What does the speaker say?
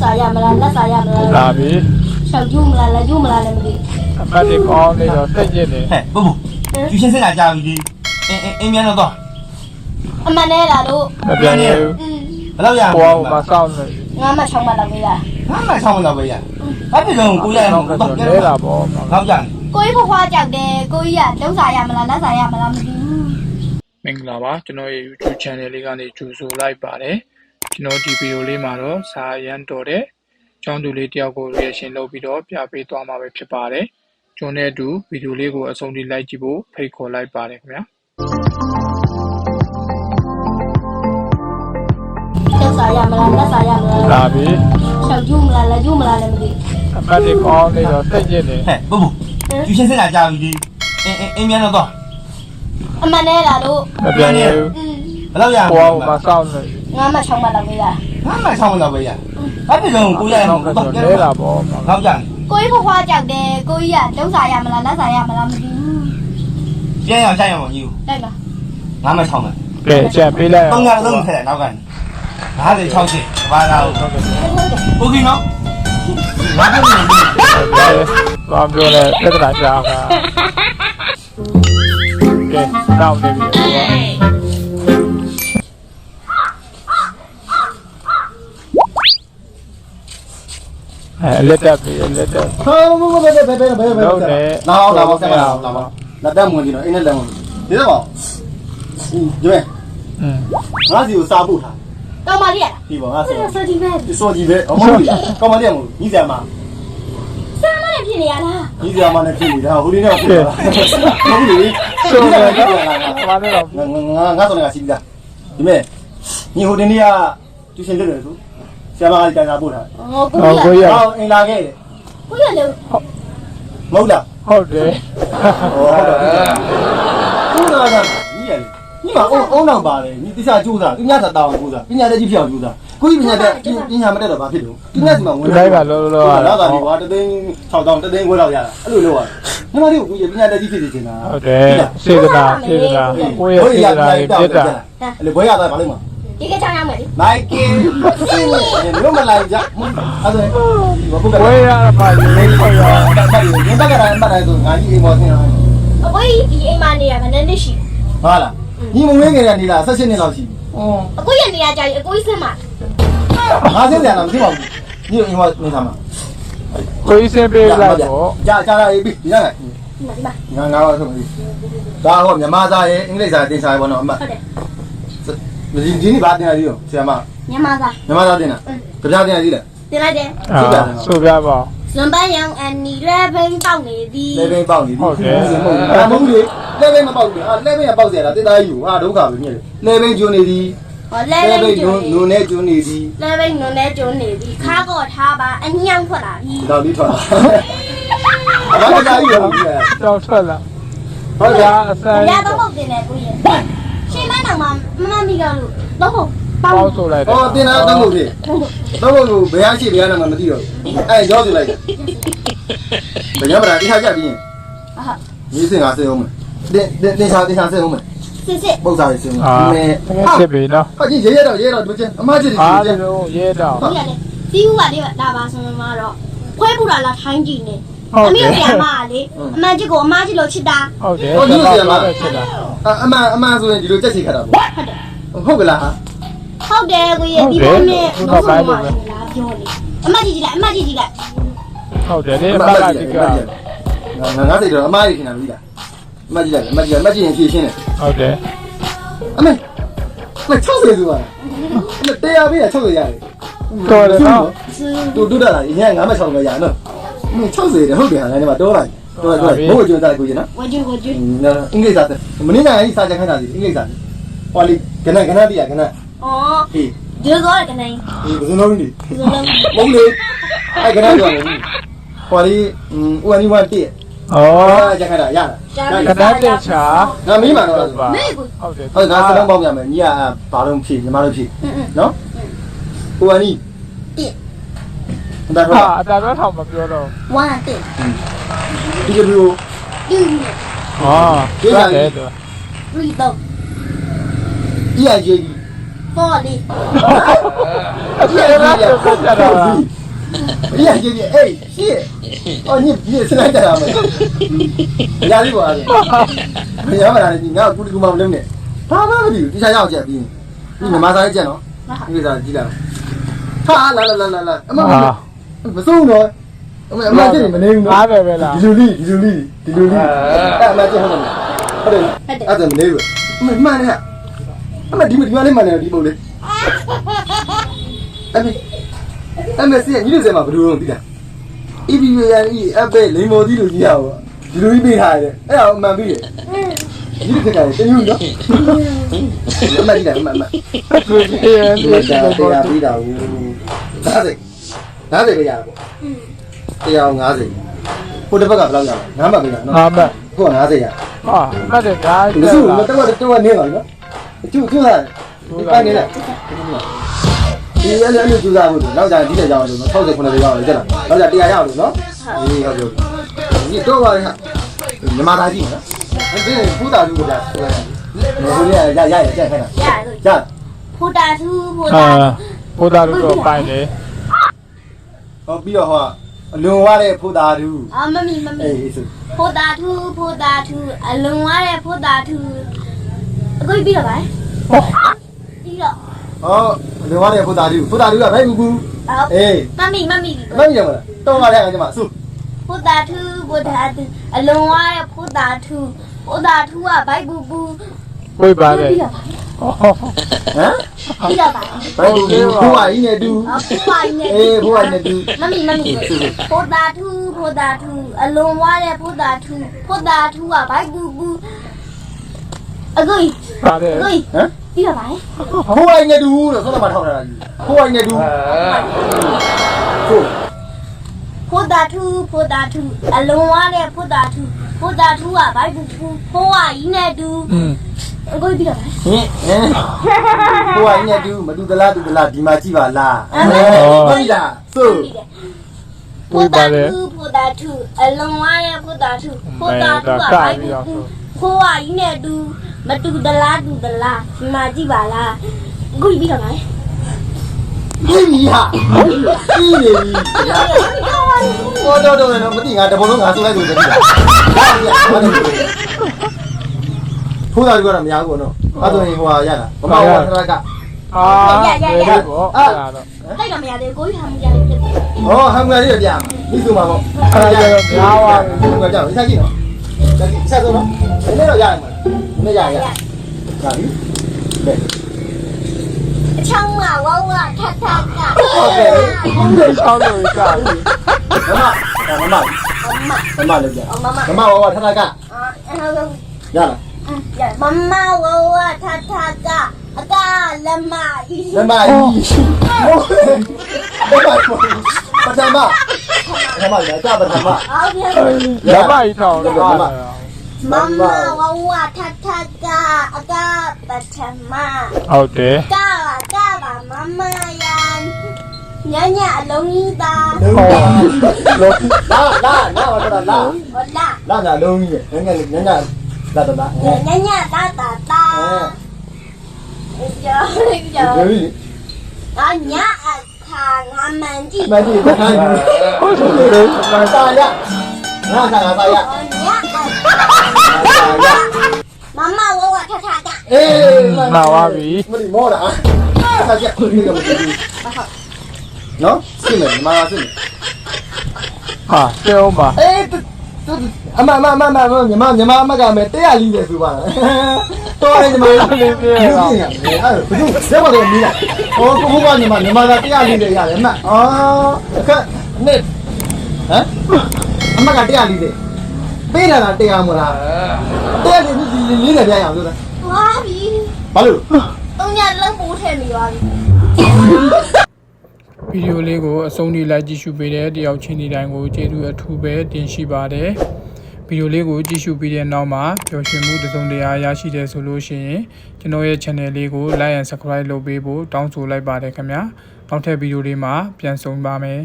စာရမလားလက်စာရမလားလာပြီရှောက်ကျူးမလားလက်ကျူးမလားလည်းမသိ အမတ်ဒီကောင်းနေတော့တိတ်ကျနေ ဟဲ့ဘဘကျူရှင်စစ်လာကြပြီအင်းမြန်တော့ အမှန်နဲ့လားတို့ မပြန်ရဘူး ဘယ်လောက်ရ ဟိုကမဆောက်နေ ငါမှ6မှလောက်ပေးတာ ငါမှဆောင်းမတော့ပဲရဘာဖြစ်လို့ကိုရအောင်တော့ လဲတာပေါ့ နောက်ကြ ကိုကြီးဖွားကြောက်တယ်ကိုကြီးကလုံးစာရမလားလက်စာရမလားမသိဘူး မင်္ဂလာပါကျွန်တော်ရဲ့ YouTube channel လေးကနေကြိုဆိုလိုက်ပါတယ်ကျွန်တော်ဒီဗီဒီယိုလေးမှာတော့စာရန်တော်တဲ့ကျောင်းသူလေးတယောက်ကို reaction လုပ်ပြီးတော့ပြပေးသွားမှာပဲဖြစ်ပါတယ်ကျွန်တော်နဲ့အတူဗီဒီယိုလေးကိုအဆုံးထိလိုက်ကြည့်ဖို့ဖိတ်ခေါ်လိုက်ပါတယ်ခင်ဗျာလက်စာရမလားလက်စာရမလား လာပြီ ရှောက်ကျူးမလားလက်ကျူးမလားလည်းမသိ အမတ်ဒီကောင်းနေတော့တိတ်ကျနေ ဟဲ့ဘဘကျူရှင်စစ်လာကြပြီအင်းမြန်တော့ အမှန်နဲ့လားတို့ မပြန်ရဘူး ဘယ်လောက်ရ ဟိုကမဆောက်နေ ငါမှ6မှလောက်ပေးတာ ငါမှဆောင်းမတော့ပဲရဘာဖြစ်လို့ကိုရအောင်တော့ လဲတာပေါ့ နောက်ကြ ကိုကြီးဖွားကြောက်တယ်ကိုကြီးကလုံးစာရမလားလက်စာရမလားမသိဘူး ပြန်အောင်ဆိုင်အောင်ညီ တိုက်ပါ ငါမှဆောင်းမယ် ကဲချက်ပေးလိုက် သုံးရလုံးထည့်တယ်နောက်ကနေ50 60ဘာသာโอเคနော်ဘာဖြစ်လို့ ဘာပြောလဲပြဿနာရှာကကဲတောင်းနေပြီလက်တက်ပြီလက်တက် ဟောဘယ်နောက်လာပါဆက်လာပါလက်တက်မဝင်ကြည့်တော့အင်းနဲ့လက်ဝင်ဒီတော့ပါဒီမဲ့ငါစီကိုစားဖို့ထား ကောင်းပါလိမ့်လား ဒီပါငါစား စောဒီမဲ ဒီစောကြီးပဲအမဟုတ်ကောင်းမလေးမဟုတ်ညီစရာမ ဆာမနဲ့ဖြစ်နေရလား ညီစရာမနဲ့ဖြစ်နေတာဟိုဒီနေ့ဖြစ်တာမဟုတ်ဘူး ဆိုတော့ဘာလဲတော့ ငါဆိုနေကစီးပြီးသားဒီမဲ့ညီဟိုဒီနေ့ကတူရှင်တက်တယ်ဆိုဆရာမကတန်းစားပို့ထား ကိုကြီးက ကိုရ ဟောအင်လာခဲ့တယ် ကိုကြီးကလေ မဟုတ်လား ဟုတ်တယ် ဟုတ်တယ်ကျိုးတာကညီရလေညီမအုံနောက်ပါတယ်ညီတိကျကျိုးတာသူညသာတောင်းကျိုးတာပညာတတ်ကြီးဖြစ်အောင်ကျိုးတာကိုကြီးပညာတတ်ပညာမတတ်တော့ဘာဖြစ်လို့သူညစီမှာဝင် လိုက်ပါလောလော လာတာဒီကွာတသိန်း6000တသိန်းခွဲလောက်ရတာအဲ့လိုလုပ်ရတယ်ညီမလေးကိုကြီးပညာတတ်ကြီးဖြစ်နေချင်တာ ဟုတ်တယ်စေတနာကိုရစေတနာပြတ်တာ အဲ့လေဘွဲရတာဘာလို့မ ဒီကချောင်းရမယ်လေ မိုက်ကင်လုံးမလိုက်ကြအဲ့ဒါဘာပုတ်က ဝေးရပါလေခေါ်ရ ဒီဘက်ကလည်းအမှတ်တိုင်းဆိုငါကြီးအိမ်ပေါ်ဆင်းလာ အကိုကြီးဒီအိမ်မှာနေရမနဲ့နှစ်ရှိ ဟာလားညီမဝင်းငယ်နေလား16နှစ်လောက်ရှိပြီ အကိုကြီးနေရကြပြီအကိုကြီးဆင်းမှာ ငါဆင်းပြန်လာမရှိပါဘူးညီအိမ်ပေါ်နေထားမှာ ကိုကြီးစင်ပေးလိုက်တော့ ကြာလာပြီဒီက ဒီမှာ ငါတော့ဆုံးပြီဒါဟောမြန်မာစာရေးအင်္ဂလိပ်စာတင်စာရေးပေါ့နော်အမှတ် ဟုတ်တယ် ဒီနေ့ဗာတင်ရသေးရောဆရာမ မြန်မာသား မြန်မာစာတင်တာကြပြတင်ရသေးလား တင်လိုက်တယ် ဆိုပြပါ ဇွန်ပန်းရောင်အန်နီရဲဘင်းတောက်နေသည် လေဘင်းပေါက်နေပြီဟုတ်တယ်အမုန်းလေလေဘင်းမပေါက်ဘူးဟာလေဘင်းကပေါက်เสียတာတိသားကြီးဟာဒုက္ခပဲမြင်လေလေဘင်းကျွနေသည် ဟောလဲဘင်းကျွန်း နုံနဲ့ကျွနေသည် လဲဘင်းနုံနဲ့ကျွန်းနေသည်ခါကော့ထားပါအညံ့ထွက်လာပြီ တော့ဒီထွက်လာဘာကြကြီးရော ကြောက်ထွက်လာဟုတ်ကဲ့အစမ်း ရတော့ဟုတ်တင်တယ်ကိုကြီးရှင်းမနောင်မှာမမမိကလို့တော့ဟုတ်ပေါ ပေါ င်း င်းဆိုလိုက်တယ် ဟောတင်တာတော့လို့ဖြစ်တော့လို့ဘယ်ဟာရှိဘယ်ဟာနဲ့မှမသိတော့အဲရောစီလိုက်တယ်ဘယ်ရမလားဒီဟာကြပြီးရင် ဟာ ဒီစင်ကစင်အောင်မယ်တင်စာစင်အောင်မယ် စစ်စစ် ပုတ်စာရေးစင်အောင် အာချစ်ပြီနော် ဟာကြီးရဲတော့ဒီချင်းအမကြီး အား ကြီး လုံးရဲတော့ ကိုကြီးကလေစီးဦးကလေးလာပါဆိုမှတော့ခွဲပူတာလားထိုင်းကြည့်နေ ဟုတ် အမေ တယ် ကပြန်မလေအမကြီးကိုအမကြီးလို့ချစ်တာ ဟုတ်တယ်ချစ်တာ အမဆိုရင်ဒီလိုကြက်ချီခတ်တာ ဟုတ်တယ် ဟုတ်ကလား ဟုတ်တယ်ကိုကြီးဒီဘက်နဲ့တော့ဆိုမှလားပြောနေအမကြီးကြည့်လိုက်အမကြီးကြည့်လိုက် ဟုတ်တယ်လေအမကဒီက ငါစိတ်တော့အမကြီးခင်တာမသိလားအမကြီးလိုက်အမကြီးရင်ဖြည့်ရှင်းတယ် ဟုတ်တယ် အမေ60ဆိုတာတရားပေးတာ60ရတယ် တော်တယ်နော် တူတူတာလားအရင်ငါမ60ပဲရနော်60တယ်ဟုတ်တယ်ဟာလည်းမတော်လိုက်တော်ဘိုးကျွန်းသားကိုကြီးနော် ဝကျွကိုကျွ အင်္ဂလိပ်စာမင်းနိုင်ငံကြီးစာချက်ခိုင်းတာစီအင်္ဂလိပ်စာဟောလီကနတိရကန ဩ အေး ဒီတော့ကနေ အေးဘယ်လိုလုပ်နေ ဒီလိုလုံး မဟုတ်လေအဲ့ကနပြောနေဟောလီဦးအနီဝတ်တိ ဩ ချက်ခိုင်းတာရလား ကနတဲ့ချာ ငါမင်းမှာတော့ မေကို ဟုတ်တယ် ဟုတ်ငါစလုံးပေါင်းပြမယ်ညီကဘာလုံးဖြည့်ညီမတို့ဖြည့်နော်ဦးအနီ တိ ဒါ ဟာ တော့ အတားတော့ထောင်မပြောတော့ ဝမ်းတိ ဒီလိုမျိုး ဒီ ဟောရတယ်တော့ ရီတော့ EIJ ပေါ်လေး အဲ့ဒါကဆက်ကြတာအေးကြီးအေးရှေ့အော်ညစလိုက်ကြတာမရလေးပါမရမလားဒီငါကူဒီကူမလုံးနဲ့ဘာမှမသိဘူးဒီစားရောက်ချက်ပြီးဒီမမစားရက်ချက်နော်ဒီစားကြည့်လိုက်ဟာလာအမမဆုံးတော့အမကျနေမနေဘူးနော် အားပဲပဲလား ဒီလူလေးအဲ့အမကျဟုတ်လားဟုတ်တယ်အဲ့ဒါမနေဘူးမှန်တယ်အမဒီမလေးမှန်တယ်ဒီပုံလေးအမေစီညီလေးစမှာဘယ်လိုလုပ်သိလား EBVN အပဲလိန်မော်သီးလို့ကြီးရပါဒီလိုကြီးပေးထားတယ်အဲ့ဒါအမှန်ပြီးတယ်ညီလေးကတည်းကညနော်အမကြီးတယ်အမကိုကြီးရဲ့ ဒီကတရားပြီးတာဘူး50ပဲရတာပေါ့150ဟိုတစ်ဘက်ကဘယ်လောက်ရလဲ9မှတ်ပေးတာနော် ဟာမ ဟိုက90ရ ဟာမှတ်တယ်ဒါ ဒီစုမတော့နေပါနော်ကျူတာပိုင်းနေလားဒီအဲ့လိုကျူတာဘူးနောက်ကြဒီလက်ကြောင်းလို့60 90ရောက်တယ်ကျလားနောက်ကြ100ရောက်လို့နော်အေးဟုတ်ပြီဒီတော့ပါလေဟာညီမသားကြည့်နော်ဒီဖူးတာလူကကြာဆိုရတယ်ဘယ်လိုရကြက်ခိုင်းတာကြာ ဖိုတာသူဖို ဟာ တာ ဘုရားတို့တော့ပိုင်တယ် ဟောပြီးတော့ဟောအလွန်ဝတဲ့ဖူးတာလူ အာမမီအေးဆို ဖိုတာသူအလုံးဝတဲ့ဖိုတာသူအခုပြီးတော့ပါပြီးတော့ ဟောအလွန်ဝတဲ့ဖူးတာလူကဘဲကူအေး မမီ မင်းရမလားတော့ပါလေအကျမစု ဖိုတာသူအလုံးဝတဲ့ဖိုတာသူကဘိုက်ဘူးဘူး ဝိပါတယ် ပြီးတော့ ဟမ် ပြီးတော့ပါ ဘယ်လိုဖူးဝါကြီးနဲ့တူ ဖိုပါနေ အေးဖူးဝါကြီးနဲ့တူ မမီဖိုတာသူအလုံးဝတဲ့ဖိုတာသူကဘိုက်ဘူးဘူးအခု ပါတယ် ဟမ် ပြီးတော့ပါ ဖူးဝါကြီးနဲ့တူလို့ဆုံးမထောက်တာကြီးဖူးဝါကြီးနဲ့တူဟုတ် ဖိုတာသူအလုံးဝတဲ့ဖိုတာသူကဘိုက်ဘူးဘူးဖိုးဝါကြီးနဲ့တူ အခုပြီးတော့ ဟင်ဖူးဝါကြီးနဲ့တူမတူသလားဒီမှာကြည့်ပါလားဟုတ်လားဆို ဖိုတာသူအလုံးဝတဲ့ဖိုတာသူကဘိုက်ဘူးဘူးဖိုးဝါကြီးနဲ့တူမတူသလားဒီမှာကြည့်ပါလားအခုပြီးတော့ပါ ဒီမီဟာဒီနေပြီတော့နော်မသိငါတဘောလုံးငါဆိုလိုက်ဆိုတယ်ပြီဖူးတာကတော့မရဘူးနော်အဲ့ဆိုရင်ဟိုဟာရတာမမဟိုကက အာရပေါ့အဲ့ဒါတော့ တိုက်တော့မရသေးကိုကြီးထားမှုရတယ်ဖြစ်တယ် ဟောဟမ်ငါလေးပြမိစုမှာပေါ့ အဲ့ဒါတော့များပါပြီ ဒီကကြောက်ဆက်ကြည့်နော်ဆက်ဆုံးနော်ဒီနေ့တော့ရရမှာဒီနေ့ရပြီဘယ် အချောင်းကဝဝထထက ဟုတ်ကဲ့ ဆောင်းလို့ကြာ မမလေးပြမမဝဝထထကရလား မမဝဝထထကအကလက်မကြီး လက်မကြီးပထမလည်းကြပထမ ဟုတ်ပြီ ရပါ့ထောင်းတော့ မမဝဝထထကအကပထမ ဟုတ်တယ် ကပါမမရန်ညအလုံးကြီးသား ဟုတ်လို့ လာတော့လာ ဟုတ်လား လာငါလုံးကြီးညလာတော့လာ ညတာတာကြော ဒီ ညအခါငါမှန်ကြည့် မကြီးဘာကြီးဟုတ်တယ်စာရငါစာရ ညမမဝဝထထက အေး နာပါပြီ မမောတာဆက်ကြည့်နေကြပြီနော်စိမယ်မာစိမယ် ဟာတဲအောင်ပါ အေးအမညီမအမကမယ်140ဆိုပါတော်တယ်ညီမလေးပြည့်ပြည့်အဲ့ဘယ်သူရက်ပါတော့မီးလားဟောကိုကညီမက140ရတယ်အမအော်အခက်နဲ့ဟမ်အမက140ပေးလာတာ100မလား140ပြရအောင်ပြောတာ ဝါပြီ ဘာလို့ တော့ညလုံးပိုးထည့်နေပါပြီ ဗီဒီယိုလေးကိုအဆုံးထိလိုက်ကြည့်ရှုပေးတဲ့တယောက်ချင်းဒီတိုင်းကိုကျေးဇူးအထူးပဲတင်ရှိပါတယ်ဗီဒီယိုလေးကိုကြည့်ရှုပြီးတဲ့နောက်မှာပျော်ရွှင်မှုတစ်စုံတစ်ရာရရှိတယ်ဆိုလို့ရှိရင်ကျွန်တော်ရဲ့ channel လေးကို like and subscribe လုပ်ပေးဖို့တောင်းဆိုလိုက်ပါတယ်ခင်ဗျာနောက်ထပ်ဗီဒီယိုလေးမှာပြန်ဆုံပါမယ်